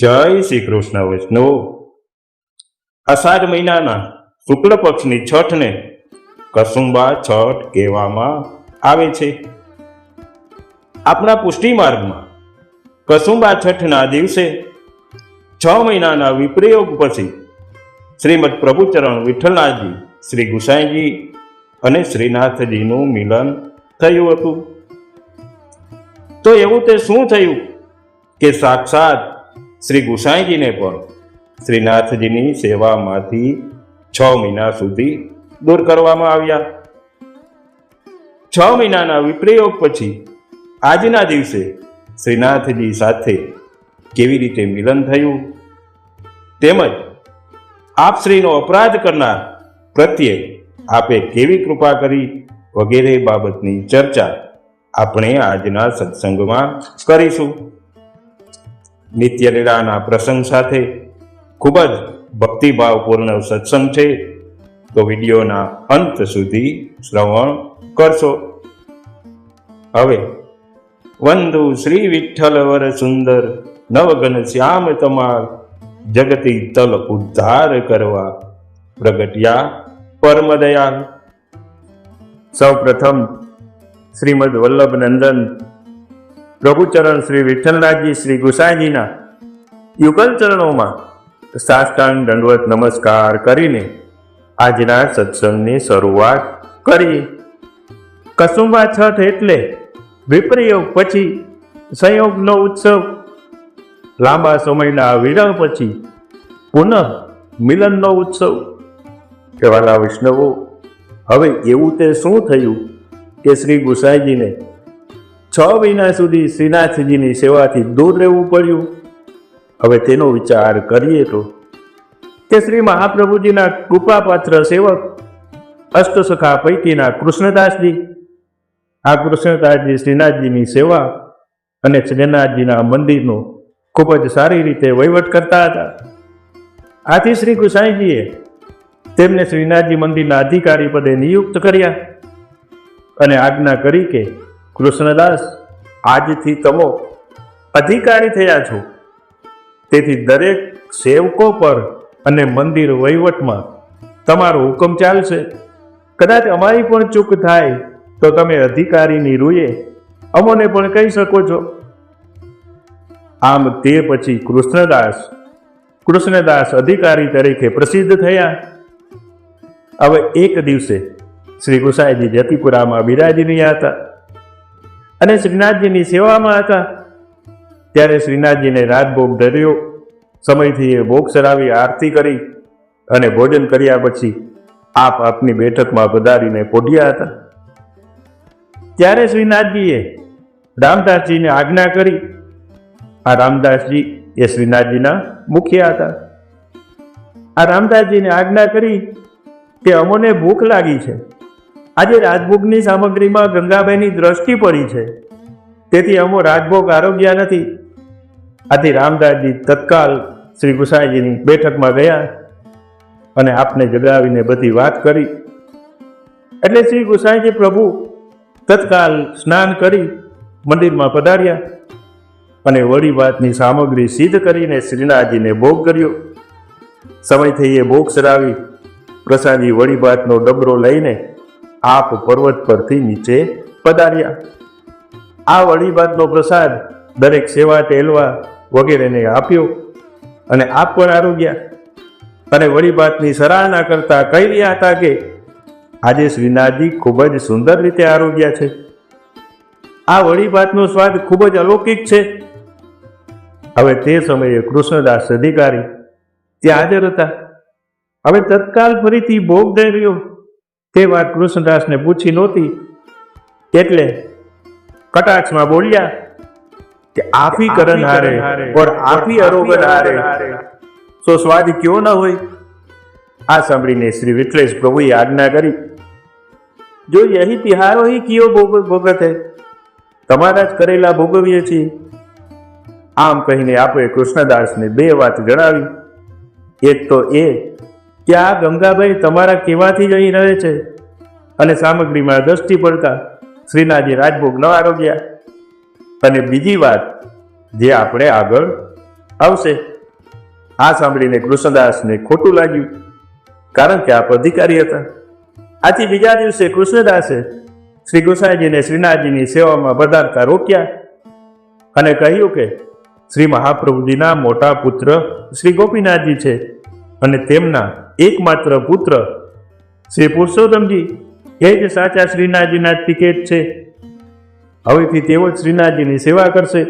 જય શ્રી કૃષ્ણ વૈષ્ણવ। અષાઢ મહિનાના શુક્લ પક્ષની છઠને કસુંબા છઠ કહેવામાં આવે છે। આપણા પુષ્ટિ માર્ગમાં કસુંબા છઠના દિવસે 6 મહિનાના વિપ્રયોગ પછી શ્રીમદ પ્રભુચરણ વિઠ્ઠલનાથજી શ્રી ગુસાઈજી અને શ્રીનાથજીનું મિલન થયું હતું। તો એવું તે શું થયું કે સાક્ષાત શ્રી ગુસાઈજીને પણ શ્રીનાથજીની સેવામાંથી 6 મહિના સુધી દૂર કરવામાં આવ્યા। 6 મહિનાના વિપ્રયોગ પછી આજના દિવસે શ્રીનાથજી સાથે કેવી રીતે મિલન થયું, તેમજ આપ શ્રીનો અપરાધ કરનાર પ્રત્યે આપે કેવી કૃપા કરી વગેરે બાબતની ચર્ચા આપણે આજના સત્સંગમાં કરીશું। નિત્ય લીલાના પ્રસંગ સાથે ખૂબ જ ભક્તિભાવપૂર્ણ સત્સંગ છે, તો વિડીયોના અંત સુધી શ્રવણ કરશો। હવે વંદુ શ્રી વિઠ્ઠલ વર સુંદર નવગન શ્યામ તમાર જગતી તલ ઉદ્ધાર કરવા પ્રગટ્યા પરમ દયાલ। સૌ પ્રથમ શ્રીમદ વલ્લભ નંદન પ્રભુચરણ શ્રી વિઠ્ઠલનાથજી શ્રી ગુસાઈજીના યુગલ ચરણોમાં સાષ્ટાંગ દંડવત નમસ્કાર કરીને આજના સત્સંગની શરૂઆત કરી। કસુંબા છઠ એટલે વિપ્રયોગ પછી સંયોગનો ઉત્સવ, લાંબા સમયના વિરહ પછી પુનઃ મિલનનો ઉત્સવ। કહેવાલા વૈષ્ણવો, હવે એવું તે શું થયું કે શ્રી ગુસાઈજીને 6 મહિના સુધી શ્રીનાથજીની સેવાથી દૂર રહેવું પડ્યું? હવે તેનો વિચાર કરીએ તો કે શ્રી મહાપ્રભુજીના કૃપાપાત્ર સેવક અષ્ટસખા પૈકીના કૃષ્ણદાસજી, આ કૃષ્ણદાસજી શ્રીનાથજીની સેવા અને શ્રીનાથજીના મંદિરનો ખૂબ જ સારી રીતે વહીવટ કરતા હતા। આથી શ્રી ગુસાઈજીએ તેમને શ્રીનાથજી મંદિરના અધિકારી પદે નિયુક્ત કર્યા અને આજ્ઞા કરી કે કૃષ્ણદાસ, આજથી તમે અધિકારી થયા છો, તેથી દરેક સેવકો પર અને મંદિર વહીવટમાં તમારો હુકમ ચાલશે। કદાચ અમારી પણ ચૂક થાય તો તમે અધિકારીની રૂએ અમોને પણ કહી શકો છો। આમ તે પછી કૃષ્ણદાસ અધિકારી તરીકે પ્રસિદ્ધ થયા। હવે એક દિવસે શ્રી ગુસાઈજી જતીપુરામાં બિરાજી રહ્યા હતા અને શ્રીનાથજીની સેવામાં હતા, ત્યારે શ્રીનાથજીને રાજભોગ ધર્યો। સમયથી એ ભોગ સરાવી આરતી કરી અને ભોજન કર્યા પછી આપ આપની બેઠકમાં પધારીને પોઢ્યા હતા। ત્યારે શ્રીનાથજીએ રામદાસજીને આજ્ઞા કરી। આ રામદાસજી એ શ્રીનાથજીના મુખિયા હતા। આ રામદાસજીને આજ્ઞા કરી કે અમોને ભૂખ લાગી છે, આજે રાજભોગની સામગ્રીમાં ગંગાબાઈની દ્રષ્ટિ પડી છે, તેથી અમો રાજભોગ આરોગ્યા નથી। આથી રામદાસજી તત્કાલ શ્રી ગુસાઈજીની બેઠકમાં ગયા અને આપને જગાવીને બધી વાત કરી। એટલે શ્રી ગુસાઈજી પ્રભુ તત્કાલ સ્નાન કરી મંદિરમાં પધાર્યા અને વળી વાતની સામગ્રી સિદ્ધ કરીને શ્રીનાથજીને ભોગ કર્યો। સમય થઈ એ ભોગ સરાવી પ્રસાદી વળી ભાતનો ડબરો લઈને આપ પર્વત પરથી નીચે પધાર્યા। આ વળી ભાતનો પ્રસાદ દરેક સેવા ટેલવા વગેરેને આપ્યો અને આપ પણ આરોગ્યા અને વળી ભાતની સરાહના કરતા કહી રહ્યા હતા કે આજે શ્રીનાથજી ખૂબ જ સુંદર રીતે આરોગ્યા છે। આ વળી ભાતનો સ્વાદ ખૂબ જ અલૌકિક છે। હવે તે સમયે કૃષ્ણદાસ અધિકારી ત્યાં હાજર હતા। હવે તત્કાલ ફરીથી ભોગ ધર્યો તે વાત કૃષ્ણદાસને પૂછી નહોતી, એટલે કટાક્ષમાં બોલ્યા કે આપી કરન હારે और આપી અરોગન હારે તો સ્વાદ ક્યો ન હોય। આ સાંભળીને શ્રી વિઠ્ઠલેશ પ્રભુએ આજ્ઞા કરી, જો યહી તિહારો હી કિયો ભોગત હે, તમારા જ કરેલા ભોગવીએ છીએ। આમ કહીને આપણે કૃષ્ણદાસને 2 વાત જણાવી। એક તો એ કે આ ગંગાભાઈ તમારા કહેવાથી જ અહીં રહે છે અને સામગ્રીમાં દ્રષ્ટિ પડતા શ્રીનાથજી રાજભોગ ન આરોગ્યા। અને બીજી વાત જે આપણે આગળ આવશે. આ સાંભળીને કૃષ્ણદાસને ખોટું લાગ્યું, કારણ કે આપ અધિકારી હતા. આથી બીજા દિવસે કૃષ્ણદાસે શ્રી ગોસાઈજીને શ્રીનાથજીની સેવામાં પધારતા રોક્યા અને કહ્યું કે શ્રી મહાપ્રભુજીના મોટા પુત્ર શ્રી ગોપીનાથજી છે અને તેમના એકમાત્ર પુત્ર શ્રી પુરુષોત્તમજી એ જ સાચા શ્રીનાથજીના ટિકિટ છે. હવેથી તેઓ જ શ્રીનાથજીની સેવા કરશે.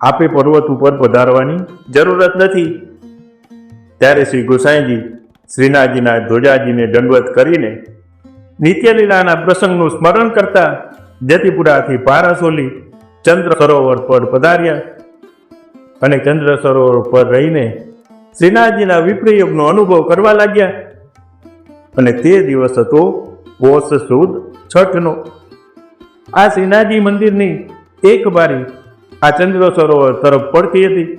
આપે પર્વત ઉપર પધારવાની જરૂરત નથી. ત્યારે શ્રી ગોસાઈજી શ્રીનાથજીના ધ્વજાજીને દંડવત કરીને નિત્યલીલાના પ્રસંગનું સ્મરણ કરતા જતીપુરાથી પારાસોલી ચંદ્ર સરોવર પર પધાર્યા અને ચંદ્ર સરોવર પર રહીને શ્રીનાથજીના વિપ્રયોગનો અનુભવ કરવા લાગ્યા. અને તે દિવસ હતો પોષ સુદ છઠનો. આ શ્રીનાથજી મંદિરની એક બારી આ ચંદ્ર સરોવર તરફ પડતી હતી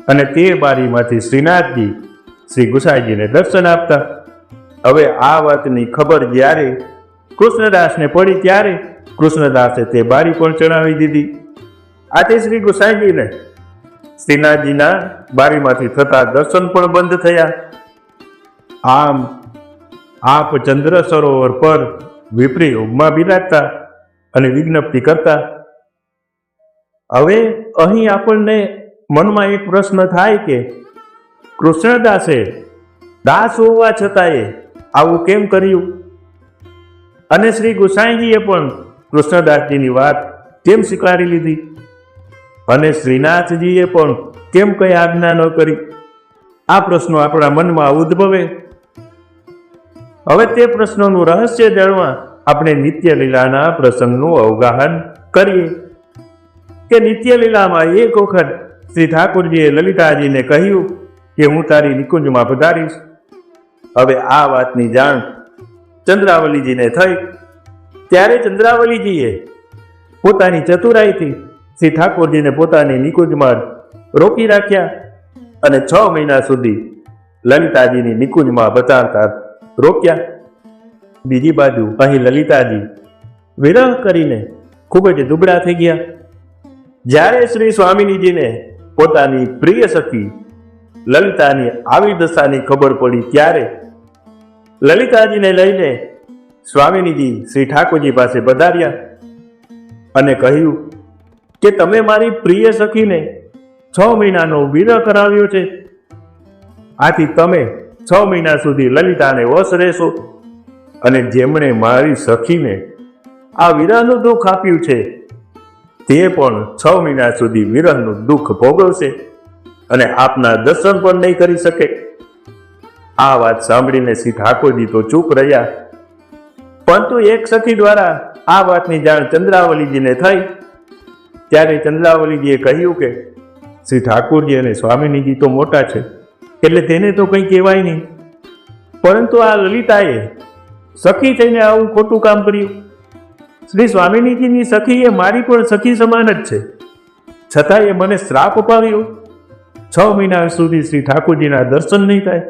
અને તે બારીમાંથી શ્રીનાથજી શ્રી ગોસાઈજીને દર્શન આપતા. હવે આ વાતની ખબર જ્યારે કૃષ્ણદાસને પડી ત્યારે કૃષ્ણદાસે તે બારી પણ ચણાવી દીધી. આથી શ્રી ગોસાઈજીને શ્રીનાથજીના બારીમાંથી થતા દર્શન પણ બંધ થયા. આમ આપ ચંદ્ર સરોવર પર વિપ્રયોગમાં બિરાજતા અને વિજ્ઞપ્તિ કરતા. હવે અહીં આપણને મનમાં એક પ્રશ્ન થાય કે કૃષ્ણદાસે દાસ હોવા છતાંય આવું કેમ કર્યું? અને શ્રી ગોસાઈજીએ પણ કૃષ્ણદાસજીની વાત કેમ સ્વીકારી લીધી? અને શ્રીનાથજીએ પણ કેમ કઈ આજ્ઞા ન કરી? આ પ્રશ્નો આપણા મનમાં ઉદ્ભવે. હવે તે પ્રશ્નોનું રહસ્ય જાણવા આપણે નિત્ય લીલાના પ્રસંગનું અવગાહન કરીએ કે નિત્ય લીલામાં એક વખત શ્રી ઠાકોરજીએ લલિતાજીને કહ્યું કે હું તારી નિકુંજમાં પધારીશ. હવે આ વાતની જાણ ચંદ્રાવલીજીને થઈ. ત્યારે ચંદ્રાવલીજીએ પોતાની ચતુરાઈથી શ્રી ઠાકોરજીને પોતાની નિકુંજમાં રોકી રાખ્યા અને 6 મહિના સુધી લલિતાજીની નિકુંજમાં પધારતા રોક્યા. બીજી બાજુ અહીં લલિતાજી વિરહ કરીને ખૂબ જ દુબળા થઈ ગયા. જ્યારે શ્રી સ્વામિનીજીને પોતાની પ્રિય સખી લલિતાની આવી દશાની ખબર પડી ત્યારે લલિતાજીને લઈને સ્વામિનીજી શ્રી ઠાકોરજી પાસે પધાર્યા અને કહ્યું કે તમે મારી પ્રિય સખીને 6 મહિનાનો વિરહ કરાવ્યો છે. આથી તમે 6 મહિના સુધી લલિતાને વશ રહેશો અને જેમણે મારી સખીને આ વિરહનું દુઃખ આપ્યું છે તે પણ 6 મહિના સુધી વિરહનું દુઃખ ભોગવશે અને આપના દર્શન પણ નહીં કરી શકે. આ વાત સાંભળીને શ્રી ઠાકોરજી તો ચૂપ રહ્યા, પરંતુ એક સખી દ્વારા આ વાતની જાણ ચંદ્રાવલીજીને થઈ. ત્યારે ચંદ્રાવલીજીએ કહ્યું કે શ્રી ઠાકોરજી અને સ્વામિનીજી તો મોટા છે એટલે તેને તો કંઈ કહેવાય નહીં, પરંતુ આ લલિતાએ સખી થઈને આવું ખોટું કામ કર્યું. શ્રી સ્વામિનીજીની સખી એ મારી પણ સખી સમાન જ છે, છતાં એ મને શ્રાપ અપાવ્યો. 6 મહિના સુધી શ્રી ઠાકોરજીના દર્શન નહીં થાય.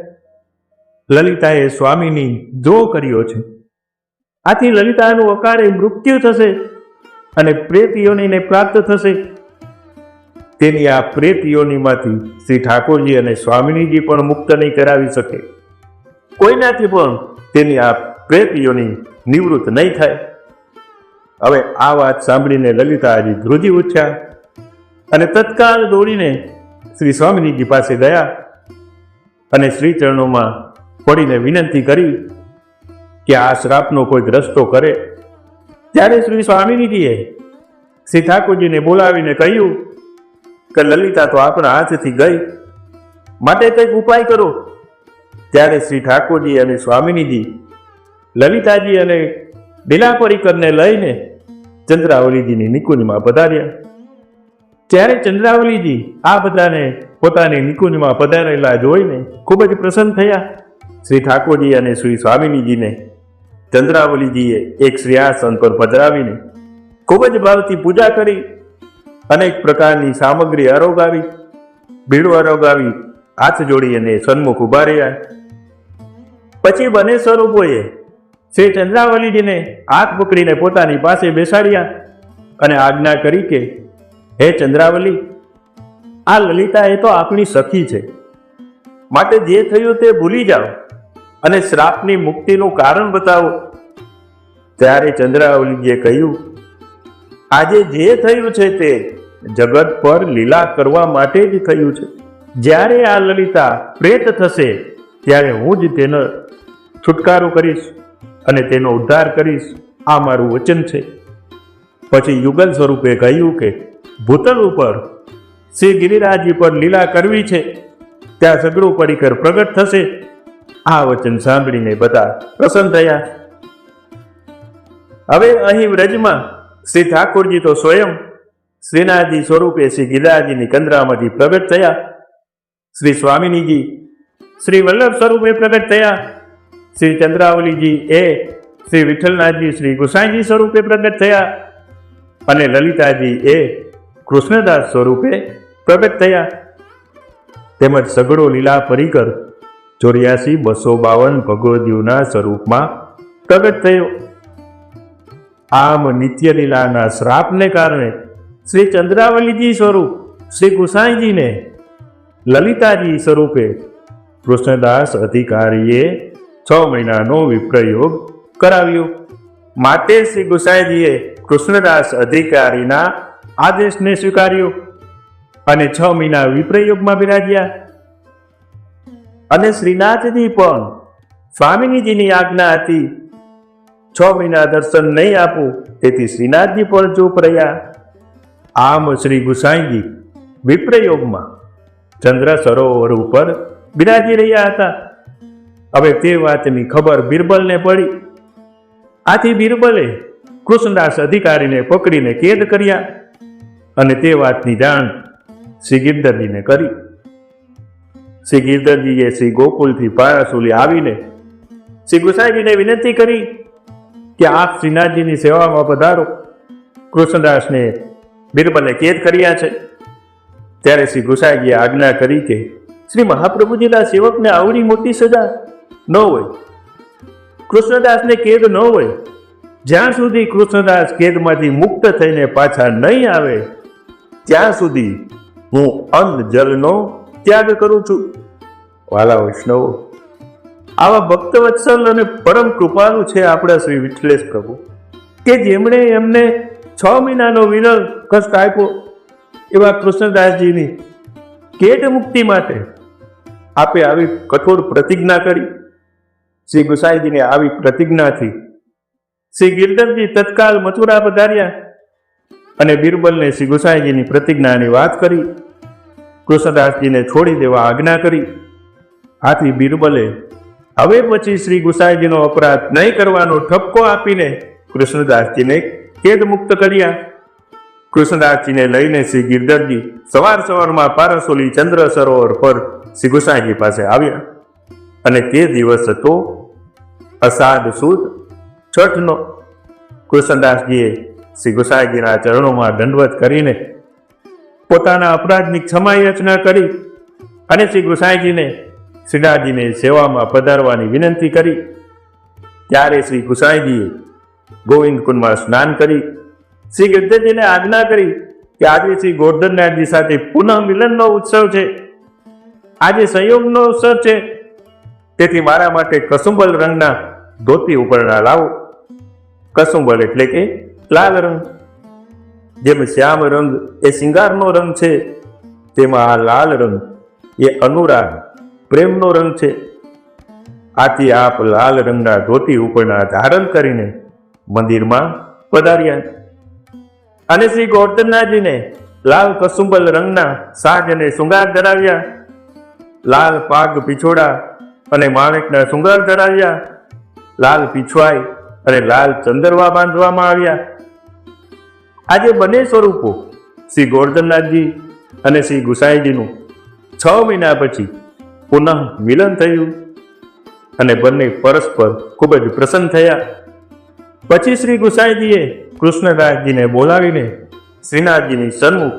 લલિતાએ સ્વામીની દ્રોહ કર્યો છે. આથી લલિતાનું અકાળે મૃત્યુ થશે અને પ્રેત યોનિને પ્રાપ્ત થશે. તેની આ પ્રેત યોનિમાંથી શ્રી ઠાકોરજી અને સ્વામિનીજી પણ મુક્ત નહીં કરાવી શકે. કોઈનાથી પણ તેની આ પ્રેત યોનિ નિવૃત્ત નહીં થાય. હવે આ વાત સાંભળીને લલિતાજી ધ્રુજી ઉઠ્યા અને તત્કાળ દોડીને શ્રી સ્વામિનીજી પાસે ગયા અને શ્રી ચરણોમાં પડીને વિનંતી કરી કે આ શ્રાપનો કોઈક રસ્તો કરે. ત્યારે શ્રી સ્વામિનીજીએ શ્રી ઠાકોરજીને બોલાવીને કહ્યું કે લલિતા તો આપણા હાથથી ગઈ, માટે કંઈક ઉપાય કરો. ત્યારે શ્રી ઠાકોરજી અને સ્વામિનીજી લલિતાજી અને બિલા પરિકરને લઈને ચંદ્રાવલીજીની નિકુંજમાં પધાર્યા. ત્યારે ચંદ્રાવલીજી આ બધાને પોતાની નિકુંજમાં પધારેલા જોઈને ખૂબ જ પ્રસન્ન થયા. શ્રી ઠાકોરજી અને શ્રી સ્વામિનીજીને ચંદ્રાવલીજીએ એક શ્રીઆસન પર પધરાવીને ખૂબ જ ભાવથી પૂજા કરી. અનેક પ્રકારની સામગ્રી આરોગાવી, ભીડો આરોગાવી હાથ જોડી અને સન્મુખ ઉભા રહ્યા. પછી બંને સ્વરૂપોએ શ્રી ચંદ્રાવલીજીને હાથ પકડીને પોતાની પાસે બેસાડ્યા અને આજ્ઞા કરી કે હે ચંદ્રાવલી, આ લલિતા એ તો આપણી સખી છે, માટે જે થયું તે ભૂલી જાઓ અને શ્રાપની મુક્તિનું કારણ બતાવો. ત્યારે ચંદ્રાવલીજીએ કહ્યું, આજે જે થયું છે તે જગત પર લીલા કરવા માટે જ થયું છે. જ્યારે આ લલિતા પ્રેત થશે ત્યારે હું જ તેનો છુટકારો કરીશ અને તેનો ઉદ્ધાર કરીશ, આ મારું વચન છે. પછી યુગલ સ્વરૂપે કહ્યું કે ભૂતલ ઉપર શ્રી ગિરિરાજજી પર લીલા કરવી છે, ત્યાં સગડું પડીકર પ્રગટ થશે. આ વચન સાંભળીને બધા પ્રસન્ન થયા. હવે અહીં વ્રજમાં શ્રી ઠાકોરજી તો સ્વયં શ્રીનાથજી સ્વરૂપે શ્રી ગિરિરાજજીની કંદરામાંથી પ્રગટ થયા. શ્રી સ્વામિનીજી શ્રી વલ્લભ સ્વરૂપે પ્રગટ થયા. શ્રી ચંદ્રાવલીજી એ શ્રી વિઠ્ઠલનાથજી શ્રી ગુસાઈજી સ્વરૂપે પ્રગટ થયા અને લલિતાજી એ કૃષ્ણદાસ સ્વરૂપે પ્રગટ થયા. તેમજ સગડો લીલા પરિકર 84,252 ભગવદીઓના સ્વરૂપમાં પ્રગટ થયો. આમ નિત્ય લીલાના શ્રાપને કારણે શ્રી ચંદ્રાવલીજી સ્વરૂપ શ્રી ગુસાઈજીને લલિતાજી સ્વરૂપે કૃષ્ણદાસ અધિકારીએ 6 મહિનાનો વિપ્રયોગ કરાવ્યો. માટે શ્રી ગુસાઈજીએ કૃષ્ણદાસ અધિકારીના આદેશને સ્વીકાર્યો અને 6 મહિના વિપ્રયોગમાં બિરાજ્યા. અને શ્રીનાથજી પણ સ્વામિનીજીની આજ્ઞા હતી 6 મહિના દર્શન નહીં આપું, તેથી શ્રીનાથજી પણ ચૂપ રહ્યા. આમ શ્રી ગુસાઈજી વિપ્રયોગમાં ચંદ્ર સરોવર ઉપર બિરાજી રહ્યા હતા. હવે તે વાતની ખબર બિરબલને પડી. આથી બિરબલે કૃષ્ણદાસ અધિકારીને પકડીને કેદ કર્યા અને તે વાતની જાણ શ્રી ગિરધરજીને કરી. શ્રી ગિરધરજીએ શ્રી ગોકુલથી પારાસુલી આવીને શ્રી ગુસાઈજીને વિનંતી કરી કે આપ શ્રીનાથજીની સેવામાં પધારો. કૃષ્ણદાસને બિરબલે કેદ કર્યા છે. ત્યારે શ્રી ગુસાઈજીએ આજ્ઞા કરી કે શ્રી મહાપ્રભુજીના સેવકને આવડી મોટી સજા ન હોય, કૃષ્ણદાસને કેદ ન હોય, જ્યાં સુધી કૃષ્ણદાસ કેદમાંથી મુક્ત થઈને પાછા નહીં આવે ત્યાં સુધી હું અન્ન જલનો ત્યાગ કરું છું. વાલા વૈષ્ણવો, આવા ભક્તવત્સલ અને પરમ કૃપાળુ છે આપણા શ્રી વિઠ્ઠલેશ પ્રભુ કે જેમણે એમને 6 મહિનાનો વિરલ કષ્ટ આપ્યો. એવા કૃષ્ણદાસજીની કેદ મુક્તિ માટે આપે આવી કઠોર પ્રતિજ્ઞા કરી. શ્રી ગુસાઈજીને આવી પ્રતિજ્ઞાથી શ્રી ગિરધરજી તત્કાલ મથુરા પધાર્યા અને બિરબલને શ્રી ગુસાઈજીની પ્રતિજ્ઞાની વાત કરી. કૃષ્ણદાસજીને છોડી દેવા આજ્ઞા કરી. આથી બિરબલે હવે પછી શ્રી ગુસાઈજીનો અપરાધ નહીં કરવાનો ઠપકો આપીને કૃષ્ણદાસજીને કેદ મુક્ત કર્યા. કૃષ્ણદાસજીને લઈને શ્રી ગિરધરજી સવારમાં પારસોલી ચંદ્ર સરોવર પર શ્રી ગુસાઈજી પાસે આવ્યા અને તે દિવસ હતો અષાઢ સુદ છઠનો. કૃષ્ણદાસજીએ શ્રી ગુસાઈજીના ચરણોમાં દંડવત કરીને પોતાના અપરાધની ક્ષમા યાચના કરી અને શ્રી ગુસાઈજીને શ્રીનાથજીને સેવામાં પધારવાની વિનંતી કરી. ત્યારે શ્રી ગુસાઈજીએ ગોવિંદ કુંડમાં સ્નાન કરી શ્રી ગિરધરજીને આજ્ઞા કરી કે આજે શ્રી ગોર્ધનનાથજી સાથે પુનઃ મિલનનો ઉત્સવ છે, આજે સંયોગનો અવસર છે, તેથી મારા માટે કસુંબલ રંગના ધોતી ઉપરણા લાવો. કસુંબલ એટલે કે લાલ રંગ. જેમ શ્યામ રંગ એ શિંગારનો રંગ છે, તેમાં આ લાલ રંગ એ અનુરાગ પ્રેમનો રંગ છે. આથી આપ લાલ રંગના ધોતી ઉપરના ધારણ કરીને મંદિરમાં પધાર્યા અને શ્રી ગોર્ધનનાથજીને લાલ કસુંબલ રંગના સાજ અને શૃંગાર ધરાવ્યા. લાલ પાગ પીછોડા અને માણેકના શૃંગાર ધરાવ્યા. લાલ પીછવાઈ અને લાલ ચંદરવા બાંધવામાં આવ્યા. આજે બંને સ્વરૂપો શ્રી ગોર્ધનનાથજી અને શ્રી ગુસાઈજીનું 6 મહિના પછી પુનઃ મિલન થયું અને બંને પરસ્પર ખૂબ જ પ્રસન્ન થયા. પછી શ્રી ગુસાઈજીએ કૃષ્ણદાસજીને બોલાવીને શ્રીનાથજીની સન્મુખ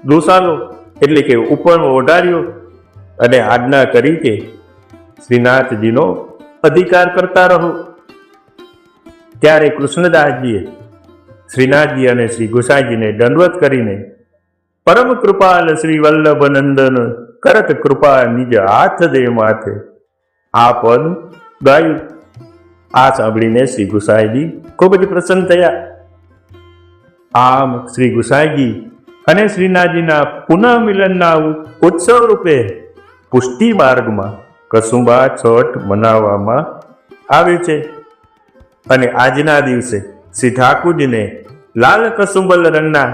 દુસાલો એટલે કે ઉપરનો ઓઢાર્યો અને આજ્ઞા કરી કે શ્રીનાથજીનો અધિકાર કરતા રહો. ત્યારે કૃષ્ણદાસજીએ શ્રીનાથજી અને શ્રી ગુસાઈજીને દંડવત કરીને પરમ કૃપાલ શ્રી વલ્લભ નંદન કરત કૃપા નિજ હાથ દે માથે. આ પદ ગાયું. આ સાંભળીને શ્રી ગુસાઈજી ખૂબ જ પ્રસન્ન થયા. આમ શ્રી ગુસાઈજી અને શ્રીનાથજીના પુનઃ મિલનના ઉત્સવ રૂપે પુષ્ટિ માર્ગમાં કસુંબા છઠ મનાવવામાં આવે છે. અને આજના દિવસે શ્રી ઠાકુરજીને લાલ કસુંબલ રંગના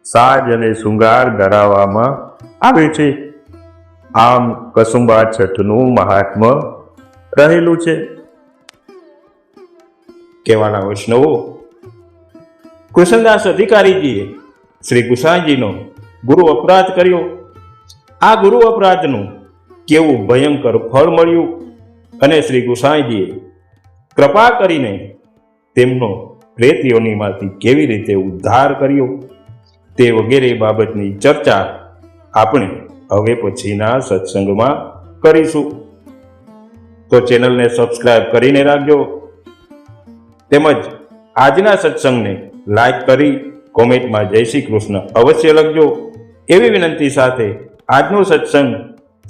સાજ અને શૃંગાર ધરાવવામાં આવે છે. આમ કસુંબા છઠનું મહાત્મ્ય રહેલું છે. કહેવાના વૈષ્ણવો, કૃષ્ણદાસ અધિકારીજીએ શ્રી ગુસાઈજીનો ગુરુ અપરાધ કર્યો. આ ગુરુ અપરાધનું કેવું ભયંકર ફળ મળ્યું અને શ્રી ગુસાઈજીએ કૃપા કરીને તેમનો પ્રેત યોનિમાંથી કેવી રીતે ઉદ્ધાર કર્યો તે વગેરે બાબતની ચર્ચા આપણે હવે પછીના સત્સંગમાં કરીશું. તો ચેનલને સબસ્ક્રાઇબ કરીને રાખજો. તેમજ આજના સત્સંગને લાઈક કરી કોમેન્ટમાં જય શ્રી કૃષ્ણ અવશ્ય લખજો. એવી વિનંતી સાથે આજનો સત્સંગ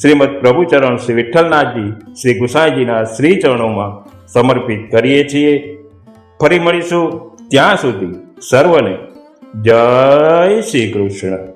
શ્રીમદ પ્રભુચરણ શ્રી વિઠ્ઠલનાથજી શ્રી ગુસાઈજીના શ્રી ચરણોમાં સમર્પિત કરીએ છીએ. ફરી મળીશું. ત્યાં સુધી સર્વને જય શ્રી કૃષ્ણ.